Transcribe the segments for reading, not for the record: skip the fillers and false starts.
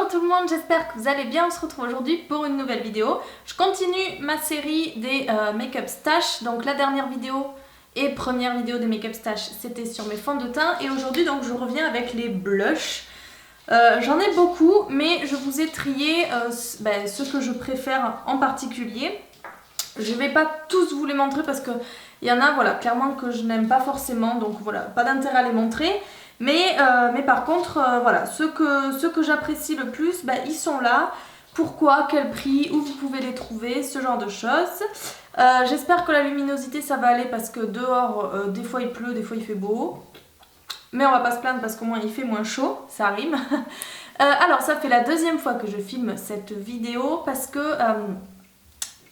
Bonjour tout le monde, j'espère que vous allez bien. On se retrouve aujourd'hui pour une nouvelle vidéo. Je continue ma série des make-up stash. Donc la dernière vidéo et première vidéo des make-up stash, c'était sur mes fonds de teint. Et aujourd'hui donc je reviens avec les blushs. J'en ai beaucoup, mais je vous ai trié ceux que je préfère en particulier. Je vais pas tous vous les montrer parce que il y en a voilà, clairement que je n'aime pas forcément. Donc voilà, pas d'intérêt à les montrer. Mais par contre, voilà, ceux que j'apprécie le plus, ils sont là. Pourquoi, quel prix, où vous pouvez les trouver, ce genre de choses. J'espère que la luminosité ça va aller parce que dehors, des fois il pleut, des fois il fait beau. Mais on va pas se plaindre parce qu'au moins il fait moins chaud, ça rime. Alors ça fait la deuxième fois que je filme cette vidéo parce que...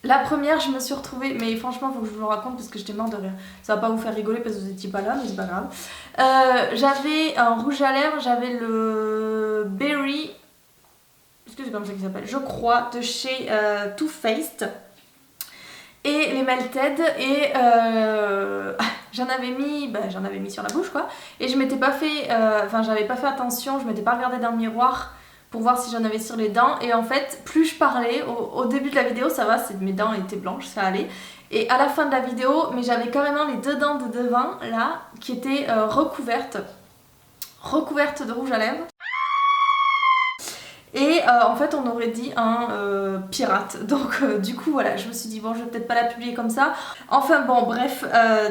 la première, je me suis retrouvée, mais franchement, il faut que je vous le raconte parce que j'étais morte de rire. Ça va pas vous faire rigoler parce que vous étiez pas là, mais c'est pas grave. J'avais un rouge à lèvres, j'avais le Berry, est-ce que c'est comme ça qu'il s'appelle? Je crois, de chez Too Faced. Et les Melted, et j'en avais mis sur la bouche quoi. Et je m'étais pas fait, j'avais pas fait attention, je m'étais pas regardée dans le miroir pour voir si j'en avais sur les dents, et en fait plus je parlais, au début de la vidéo ça va, mes dents étaient blanches, ça allait, et à la fin de la vidéo, mais j'avais carrément les deux dents de devant là qui étaient recouvertes de rouge à lèvres. Et en fait on aurait dit un pirate, donc du coup voilà, je me suis dit bon je vais peut-être pas la publier comme ça. Enfin bon bref,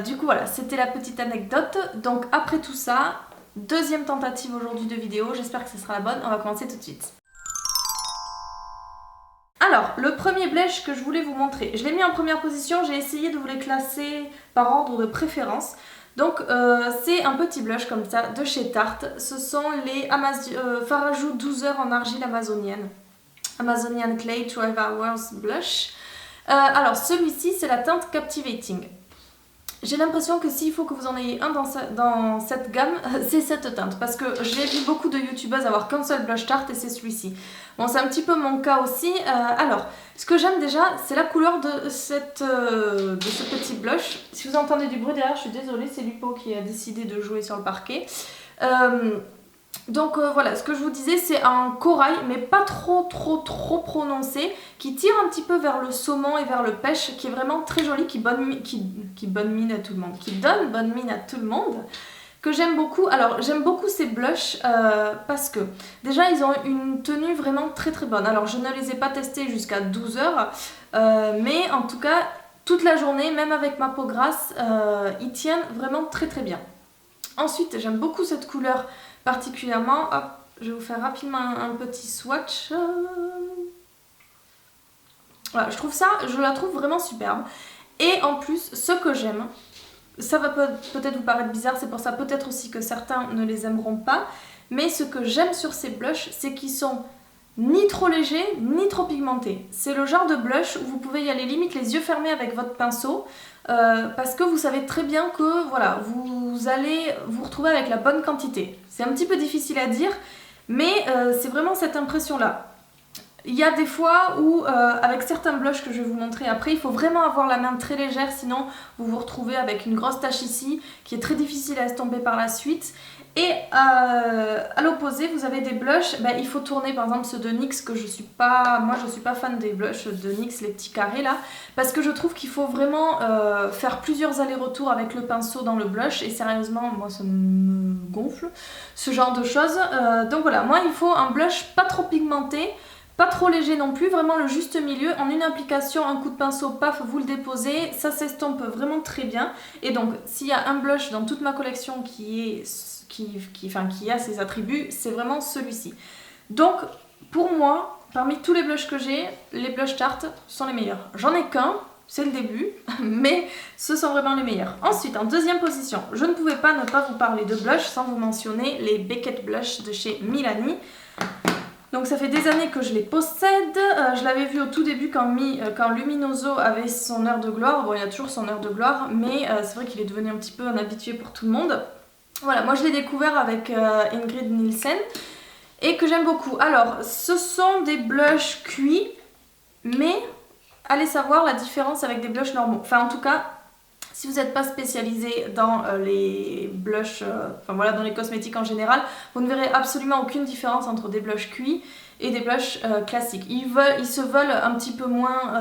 du coup voilà, c'était la petite anecdote. Donc après tout ça, deuxième tentative aujourd'hui de vidéo, j'espère que ce sera la bonne, on va commencer tout de suite. Alors, le premier blush que je voulais vous montrer, je l'ai mis en première position, j'ai essayé de vous les classer par ordre de préférence. Donc c'est un petit blush comme ça de chez Tarte, ce sont les Farajou 12 heures en argile amazonienne. Amazonian Clay 12 Hours Blush. Alors celui-ci c'est la teinte Captivating. J'ai l'impression que s'il faut que vous en ayez un dans cette gamme, c'est cette teinte. Parce que j'ai vu beaucoup de youtubeuses avoir qu'un seul blush Tarte et c'est celui-ci. Bon, c'est un petit peu mon cas aussi. Alors, ce que j'aime déjà, c'est la couleur de ce petit blush. Si vous entendez du bruit derrière, je suis désolée, c'est Lupo qui a décidé de jouer sur le parquet. Donc voilà, ce que je vous disais, c'est un corail, mais pas trop prononcé, qui tire un petit peu vers le saumon et vers le pêche, qui est vraiment très joli, qui donne bonne mine à tout le monde, que j'aime beaucoup. Alors j'aime beaucoup ces blushs parce que déjà ils ont une tenue vraiment très bonne. Alors je ne les ai pas testés jusqu'à 12 heures, mais en tout cas toute la journée, même avec ma peau grasse, ils tiennent vraiment très bien. Ensuite j'aime beaucoup cette couleur particulièrement. Hop, je vais vous faire rapidement un petit swatch. Voilà, je la trouve vraiment superbe. Et en plus, ce que j'aime, ça va peut-être vous paraître bizarre, c'est pour ça peut-être aussi que certains ne les aimeront pas, mais ce que j'aime sur ces blushs, c'est qu'ils sont ni trop légers, ni trop pigmentés. C'est le genre de blush où vous pouvez y aller limite les yeux fermés avec votre pinceau, parce que vous savez très bien que voilà, vous allez vous retrouver avec la bonne quantité. C'est un petit peu difficile à dire, mais c'est vraiment cette impression-là. Il y a des fois où, avec certains blushs que je vais vous montrer après, il faut vraiment avoir la main très légère, sinon vous vous retrouvez avec une grosse tache ici, qui est très difficile à estomper par la suite. Et à l'opposé, vous avez des blushs, il faut tourner par exemple ceux de NYX, que je suis pas fan des blushs de NYX, les petits carrés là, parce que je trouve qu'il faut vraiment faire plusieurs allers-retours avec le pinceau dans le blush, et sérieusement, moi ça me gonfle, ce genre de choses. Donc voilà, moi il faut un blush pas trop pigmenté, pas trop léger non plus, vraiment le juste milieu. En une application, un coup de pinceau, paf, vous le déposez, ça s'estompe vraiment très bien. Et donc, s'il y a un blush dans toute ma collection qui a ses attributs, c'est vraiment celui-ci. Donc, pour moi, parmi tous les blushs que j'ai, les blushs Tarte sont les meilleurs. J'en ai qu'un, c'est le début, mais ce sont vraiment les meilleurs. Ensuite, en deuxième position, je ne pouvais pas ne pas vous parler de blush sans vous mentionner les Beckett Blush de chez Milani. Donc ça fait des années que je les possède. Je l'avais vu au tout début quand Luminoso avait son heure de gloire. Bon, il a toujours son heure de gloire, mais c'est vrai qu'il est devenu un petit peu un habitué pour tout le monde. Voilà, moi je l'ai découvert avec Ingrid Nielsen et que j'aime beaucoup. Alors, ce sont des blushs cuits, mais allez savoir la différence avec des blushs normaux. Enfin, en tout cas, Si vous n'êtes pas spécialisé dans les blushs, enfin voilà, dans les cosmétiques en général, vous ne verrez absolument aucune différence entre des blushs cuits et des blushs classiques. Ils se veulent un petit peu moins...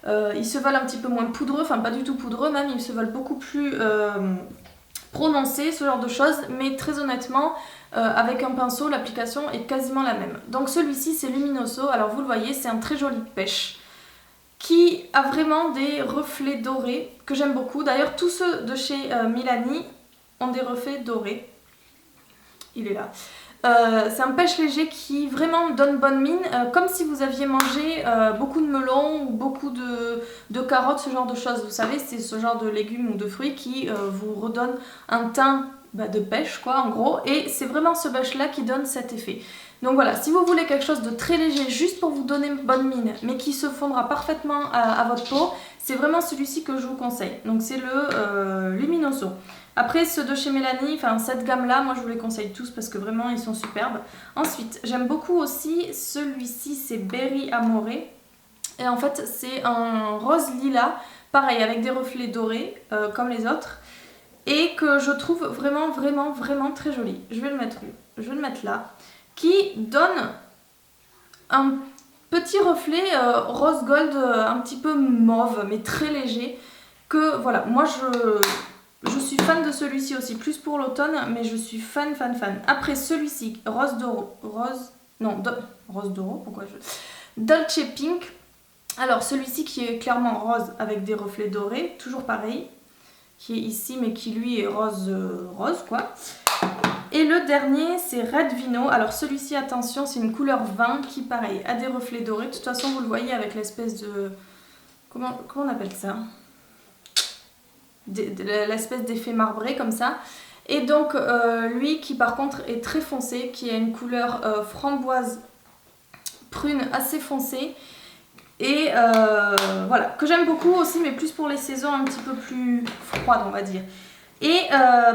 ils se veulent un petit peu moins poudreux, enfin pas du tout poudreux même, ils se veulent beaucoup plus prononcés, ce genre de choses, mais très honnêtement, avec un pinceau, l'application est quasiment la même. Donc celui-ci c'est Luminoso, alors vous le voyez, c'est un très joli pêche qui a vraiment des reflets dorés que j'aime beaucoup. D'ailleurs tous ceux de chez Milani ont des reflets dorés. Il est là. C'est un pêche léger qui vraiment donne bonne mine, comme si vous aviez mangé beaucoup de melons ou beaucoup de carottes, ce genre de choses. Vous savez, c'est ce genre de légumes ou de fruits qui vous redonne un teint de pêche, quoi, en gros. Et c'est vraiment ce pêche-là qui donne cet effet. Donc voilà, si vous voulez quelque chose de très léger, juste pour vous donner une bonne mine, mais qui se fondra parfaitement à votre peau, c'est vraiment celui-ci que je vous conseille. Donc c'est le Luminoso. Après ceux de chez Milani, enfin cette gamme-là, moi je vous les conseille tous parce que vraiment ils sont superbes. Ensuite, j'aime beaucoup aussi celui-ci, c'est Berry Amore. Et en fait c'est un rose lilas, pareil avec des reflets dorés comme les autres. Et que je trouve vraiment, vraiment, vraiment très joli. Je vais le mettre où? Je vais le mettre là. Qui donne un petit reflet rose gold un petit peu mauve, mais très léger. Que voilà, moi je suis fan de celui-ci aussi, plus pour l'automne, mais je suis fan. Après celui-ci, Rose Doro, pourquoi Dolce Pink. Alors celui-ci qui est clairement rose avec des reflets dorés, toujours pareil, qui est ici, mais qui lui est rose quoi. Et le dernier, c'est Red Vino. Alors celui-ci, attention, c'est une couleur vin qui, pareil, a des reflets dorés. De toute façon, vous le voyez avec l'espèce de... Comment on appelle ça? L'espèce d'effet marbré comme ça. Et donc, lui qui, par contre, est très foncé, qui a une couleur framboise prune assez foncée. Et voilà, que j'aime beaucoup aussi, mais plus pour les saisons un petit peu plus froides, on va dire. Et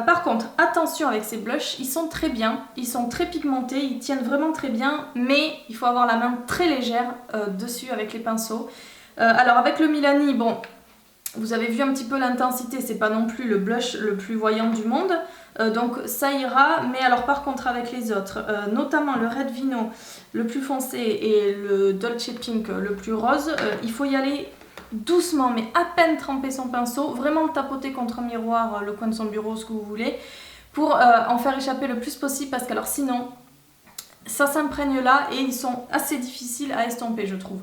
par contre, attention avec ces blushs, ils sont très bien, ils sont très pigmentés, ils tiennent vraiment très bien, mais il faut avoir la main très légère dessus avec les pinceaux. Alors avec le Milani, bon, vous avez vu un petit peu l'intensité, c'est pas non plus le blush le plus voyant du monde, donc ça ira, mais alors par contre avec les autres, notamment le Red Vino le plus foncé et le Dolce Pink le plus rose, il faut y aller doucement, mais à peine tremper son pinceau, vraiment le tapoter contre un miroir, le coin de son bureau, ce que vous voulez, pour en faire échapper le plus possible, parce que alors sinon, ça s'imprègne là et ils sont assez difficiles à estomper, je trouve.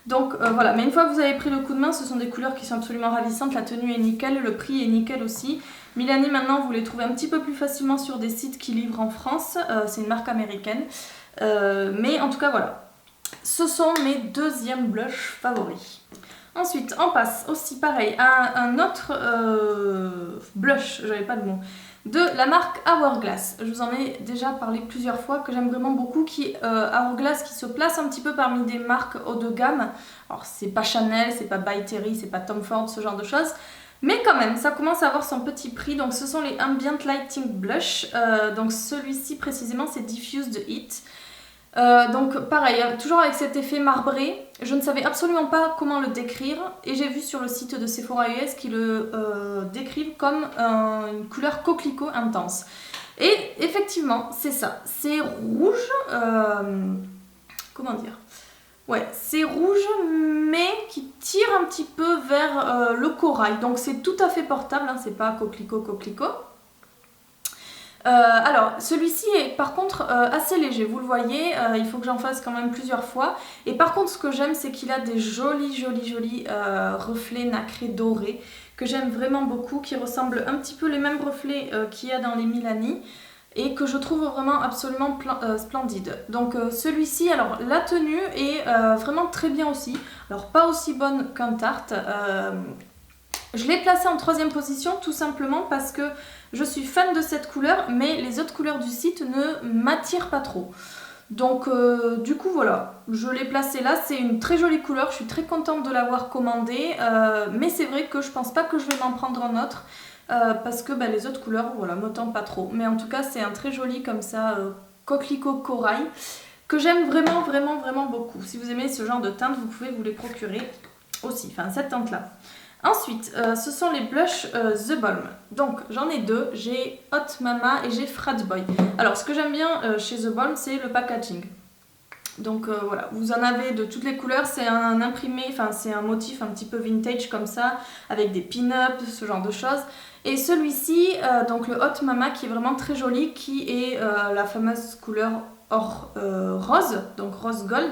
Donc voilà, mais une fois que vous avez pris le coup de main, ce sont des couleurs qui sont absolument ravissantes, la tenue est nickel, le prix est nickel aussi. Milani maintenant, vous les trouvez un petit peu plus facilement sur des sites qui livrent en France, c'est une marque américaine, mais en tout cas voilà, ce sont mes deuxièmes blushs favoris. Ensuite, on passe aussi pareil à un autre blush, j'avais pas le mot, de la marque Hourglass. Je vous en ai déjà parlé plusieurs fois, que j'aime vraiment beaucoup, qui Hourglass qui se place un petit peu parmi des marques haut de gamme. Alors c'est pas Chanel, c'est pas By Terry, c'est pas Tom Ford, ce genre de choses. Mais quand même, ça commence à avoir son petit prix. Donc ce sont les Ambient Lighting Blush. Donc celui-ci précisément c'est Diffused Heat. Donc pareil, toujours avec cet effet marbré, je ne savais absolument pas comment le décrire et j'ai vu sur le site de Sephora US qu'ils le décrivent comme une couleur coquelicot intense. Et effectivement, c'est ça, c'est rouge, comment dire? Ouais, c'est rouge mais qui tire un petit peu vers le corail, donc c'est tout à fait portable, hein, c'est pas coquelicot. Alors celui-ci est par contre assez léger, vous le voyez, il faut que j'en fasse quand même plusieurs fois. Et par contre ce que j'aime c'est qu'il a des jolis reflets nacrés dorés que j'aime vraiment beaucoup, qui ressemblent un petit peu les mêmes reflets qu'il y a dans les Milani et que je trouve vraiment absolument splendide. Donc celui-ci, alors la tenue est vraiment très bien aussi, alors pas aussi bonne qu'un Tarte. Je l'ai placé en 3e position tout simplement parce que je suis fan de cette couleur, mais les autres couleurs du site ne m'attirent pas trop. Donc du coup voilà, je l'ai placé là, c'est une très jolie couleur, je suis très contente de l'avoir commandée, mais c'est vrai que je pense pas que je vais m'en prendre un autre, parce que les autres couleurs, voilà, me tentent pas trop. Mais en tout cas c'est un très joli comme ça, coquelicot corail, que j'aime vraiment beaucoup. Si vous aimez ce genre de teinte, vous pouvez vous les procurer aussi, enfin cette teinte là. Ensuite, ce sont les blushs The Balm. Donc j'en ai deux, j'ai Hot Mama et j'ai Frat Boy. Alors ce que j'aime bien chez The Balm, c'est le packaging. Donc voilà, vous en avez de toutes les couleurs, c'est un imprimé, enfin c'est un motif un petit peu vintage comme ça, avec des pin-ups, ce genre de choses. Et celui-ci, donc le Hot Mama qui est vraiment très joli, qui est la fameuse couleur rose, donc rose gold.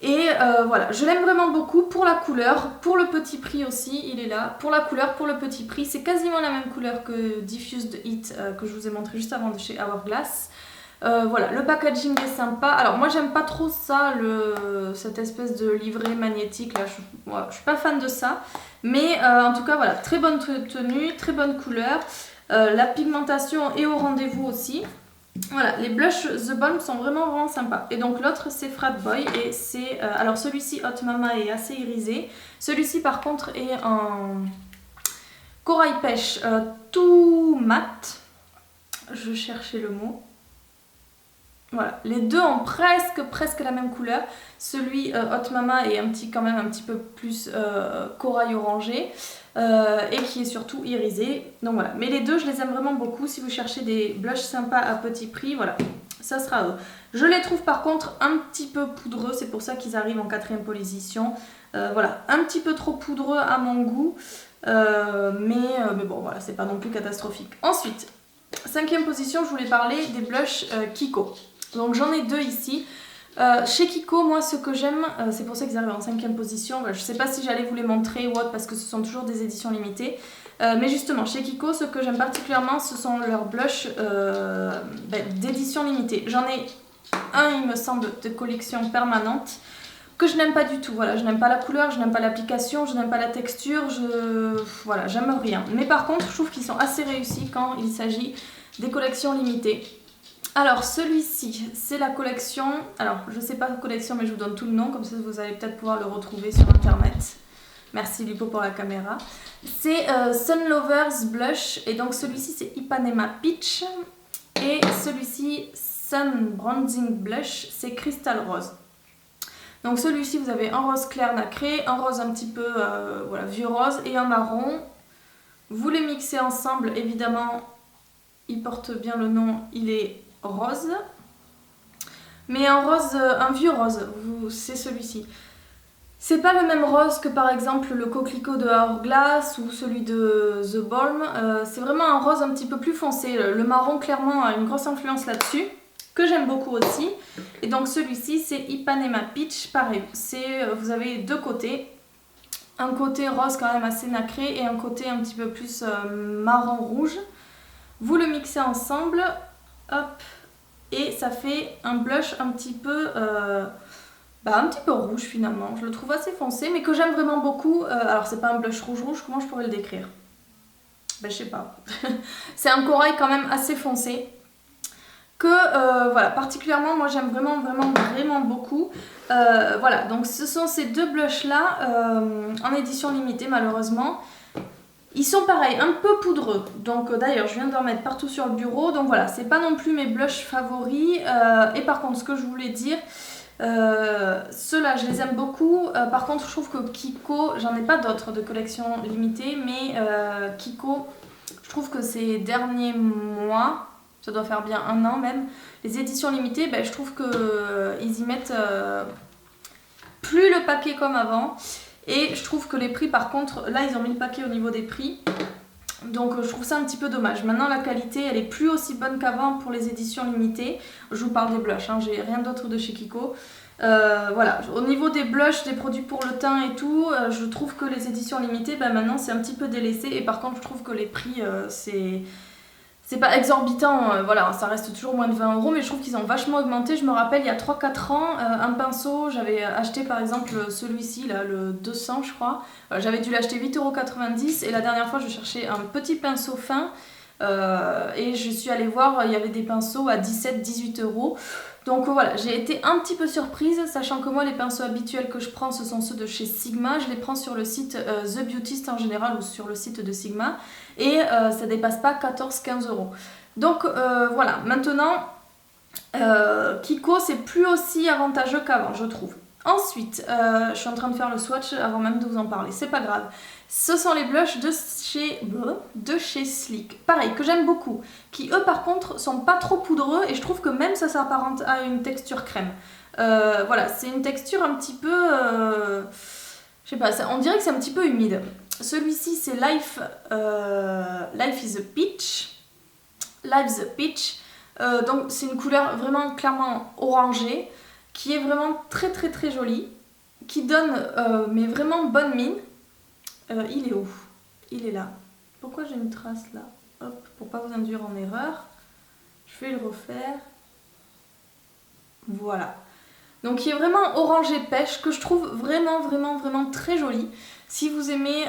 Et voilà, je l'aime vraiment beaucoup pour la couleur, pour le petit prix aussi, il est là. Pour la couleur, pour le petit prix, c'est quasiment la même couleur que Diffused Heat que je vous ai montré juste avant de chez Hourglass. Voilà, le packaging est sympa. Alors moi j'aime pas trop ça, cette espèce de livret magnétique là, je suis pas fan de ça. Mais en tout cas voilà, très bonne tenue, très bonne couleur. La pigmentation est au rendez-vous aussi. Voilà, les blushs The Balm sont vraiment sympas. Et donc l'autre c'est Frat Boy et c'est... alors celui-ci Hot Mama est assez irisé. Celui-ci par contre est en corail pêche tout mat. Je cherchais le mot. Voilà, les deux ont presque la même couleur. Celui Hot Mama est quand même un petit peu plus corail orangé et qui est surtout irisé. Donc voilà, mais les deux je les aime vraiment beaucoup. Si vous cherchez des blushs sympas à petit prix, voilà, ça sera eux. Je les trouve par contre un petit peu poudreux, c'est pour ça qu'ils arrivent en 4e position. Voilà, un petit peu trop poudreux à mon goût, mais bon voilà, c'est pas non plus catastrophique. Ensuite, 5e position, je voulais parler des blushs Kiko. Donc j'en ai deux ici. Chez Kiko, moi ce que j'aime, c'est pour ça qu'ils arrivent en 5e position. Je sais pas si j'allais vous les montrer ou autre parce que ce sont toujours des éditions limitées. Mais justement, chez Kiko, ce que j'aime particulièrement, ce sont leurs blushs d'édition limitée. J'en ai un, il me semble, de collection permanente que je n'aime pas du tout. Voilà, je n'aime pas la couleur, je n'aime pas l'application, je n'aime pas la texture, voilà, j'aime rien. Mais par contre, je trouve qu'ils sont assez réussis quand il s'agit des collections limitées. Alors celui-ci, c'est la collection, alors je sais pas la collection mais je vous donne tout le nom, comme ça vous allez peut-être pouvoir le retrouver sur internet. Merci Lupo pour la caméra. C'est Sun Lovers Blush et donc celui-ci c'est Ipanema Peach et celui-ci Sun Bronzing Blush, c'est Crystal Rose. Donc celui-ci vous avez un rose clair nacré, un rose un petit peu voilà, vieux rose et un marron. Vous les mixez ensemble, évidemment il porte bien le nom, il est rose, mais un vieux rose, c'est celui-ci. C'est pas le même rose que par exemple le coquelicot de Hourglass ou celui de The Balm, c'est vraiment un rose un petit peu plus foncé. Le marron clairement a une grosse influence là-dessus, que j'aime beaucoup aussi. Et donc celui-ci c'est Ipanema Peach, pareil, vous avez deux côtés. Un côté rose quand même assez nacré et un côté un petit peu plus marron rouge. Vous le mixez ensemble, hop, et ça fait un blush un petit peu rouge finalement. Je le trouve assez foncé, mais que j'aime vraiment beaucoup. Alors c'est pas un blush rouge, comment je pourrais le décrire? Je sais pas. C'est un corail quand même assez foncé. Que voilà, particulièrement moi j'aime vraiment beaucoup. Voilà, donc ce sont ces deux blushs là en édition limitée malheureusement. Ils sont pareils, un peu poudreux, donc d'ailleurs je viens d'en mettre partout sur le bureau, donc voilà, c'est pas non plus mes blushs favoris. Et par contre ce que je voulais dire, ceux-là je les aime beaucoup. Par contre je trouve que Kiko, j'en ai pas d'autres de collection limitée, mais Kiko, je trouve que ces derniers mois, ça doit faire bien un an même, les éditions limitées, je trouve qu'ils y mettent plus le paquet comme avant. Et je trouve que les prix par contre, là ils ont mis le paquet au niveau des prix. Donc je trouve ça un petit peu dommage. Maintenant la qualité elle est plus aussi bonne qu'avant pour les éditions limitées. Je vous parle des blushs, hein, j'ai rien d'autre de chez Kiko. Voilà, au niveau des blushs, des produits pour le teint et tout, je trouve que les éditions limitées, maintenant c'est un petit peu délaissé. Et par contre je trouve que les prix c'est pas exorbitant, voilà, ça reste toujours moins de 20 €, mais je trouve qu'ils ont vachement augmenté. Je me rappelle, il y a 3-4 ans, un pinceau, j'avais acheté par exemple celui-ci, là, le 200 je crois, j'avais dû l'acheter 8,90 € et la dernière fois je cherchais un petit pinceau fin et je suis allée voir, il y avait des pinceaux à 17-18 €. Donc voilà, j'ai été un petit peu surprise, sachant que moi les pinceaux habituels que je prends ce sont ceux de chez Sigma, je les prends sur le site The Beautist en général ou sur le site de Sigma et ça dépasse pas 14-15 €. Donc voilà, maintenant Kiko c'est plus aussi avantageux qu'avant je trouve. Ensuite, je suis en train de faire le swatch avant même de vous en parler, c'est pas grave. Ce sont les blushs de chez Sleek, pareil, que j'aime beaucoup, qui eux par contre sont pas trop poudreux et je trouve que même ça s'apparente à une texture crème. Voilà, c'est une texture un petit peu, je sais pas, on dirait que c'est un petit peu humide. Celui-ci c'est Life is a Peach. Life's a Peach. Donc c'est une couleur vraiment clairement orangée, qui est vraiment très très très jolie, qui donne mais vraiment bonne mine. Il est où? Il est là. Pourquoi j'ai une trace là? Hop, pour pas vous induire en erreur. Je vais le refaire. Voilà. Donc il est vraiment orangé pêche, que je trouve vraiment vraiment vraiment très joli. Si vous aimez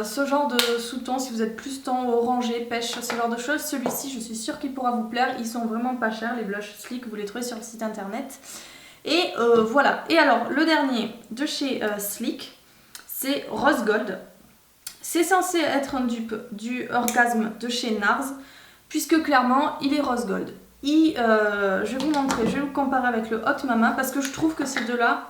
ce genre de sous-ton, si vous êtes plus ton orangé, pêche, ce genre de choses, celui-ci je suis sûre qu'il pourra vous plaire. Ils sont vraiment pas chers, les blushs Sleek, vous les trouvez sur le site internet. Et voilà. Et alors le dernier de chez Sleek, c'est Rose Gold. C'est censé être un dupe du Orgasme de chez NARS, puisque clairement il est Rose Gold. Je vais vous montrer, je vais vous comparer avec le Hot Mama, parce que je trouve que ces deux-là,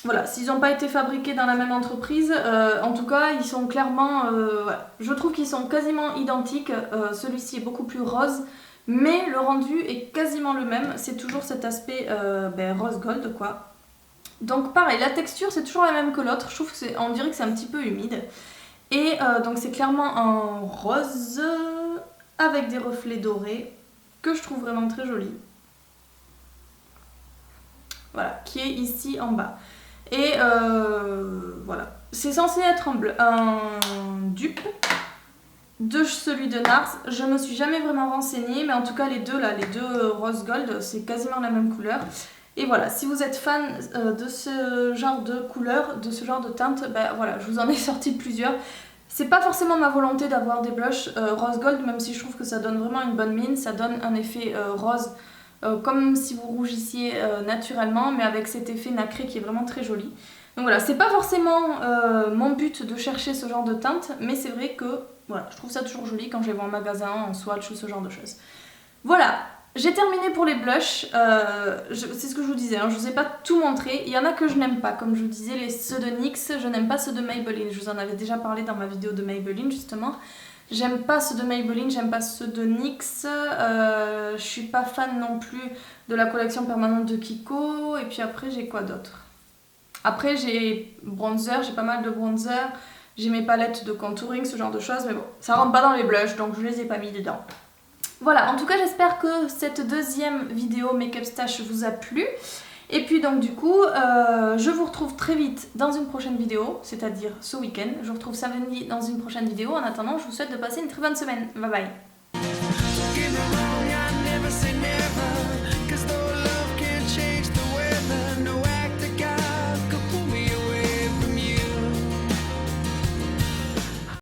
voilà, s'ils n'ont pas été fabriqués dans la même entreprise, en tout cas ils sont clairement, voilà. Je trouve qu'ils sont quasiment identiques. Celui-ci est beaucoup plus rose, mais le rendu est quasiment le même, c'est toujours cet aspect rose gold quoi. Donc pareil, la texture c'est toujours la même que l'autre, je trouve on dirait que c'est un petit peu humide. Et donc c'est clairement un rose avec des reflets dorés, que je trouve vraiment très joli. Voilà, qui est ici en bas. Et voilà, c'est censé être un dupe de celui de NARS. Je me suis jamais vraiment renseignée, mais en tout cas les deux là, les deux rose gold, c'est quasiment la même couleur. Et voilà, si vous êtes fan de ce genre de couleur, de ce genre de teinte, ben voilà, je vous en ai sorti plusieurs. C'est pas forcément ma volonté d'avoir des blushs rose gold, même si je trouve que ça donne vraiment une bonne mine, ça donne un effet rose, comme si vous rougissiez naturellement, mais avec cet effet nacré qui est vraiment très joli. Donc voilà, c'est pas forcément mon but de chercher ce genre de teinte, mais c'est vrai que voilà, je trouve ça toujours joli quand je les vois en magasin, en swatch ou ce genre de choses. Voilà, j'ai terminé pour les blushs. C'est ce que je vous disais, hein, je vous ai pas tout montré. Il y en a que je n'aime pas, comme je vous disais, ceux de NYX, je n'aime pas ceux de Maybelline. Je vous en avais déjà parlé dans ma vidéo de Maybelline justement. J'aime pas ceux de Maybelline, j'aime pas ceux de NYX. Je suis pas fan non plus de la collection permanente de Kiko. Et puis après, j'ai quoi d'autre? Après, j'ai bronzer, j'ai pas mal de bronzer. J'ai mes palettes de contouring, ce genre de choses. Mais bon, ça rentre pas dans les blushs, donc je les ai pas mis dedans. Voilà, en tout cas, j'espère que cette deuxième vidéo Make-up Stash vous a plu. Et puis donc du coup, je vous retrouve très vite dans une prochaine vidéo, c'est-à-dire ce week-end. Je vous retrouve samedi dans une prochaine vidéo. En attendant, je vous souhaite de passer une très bonne semaine. Bye bye.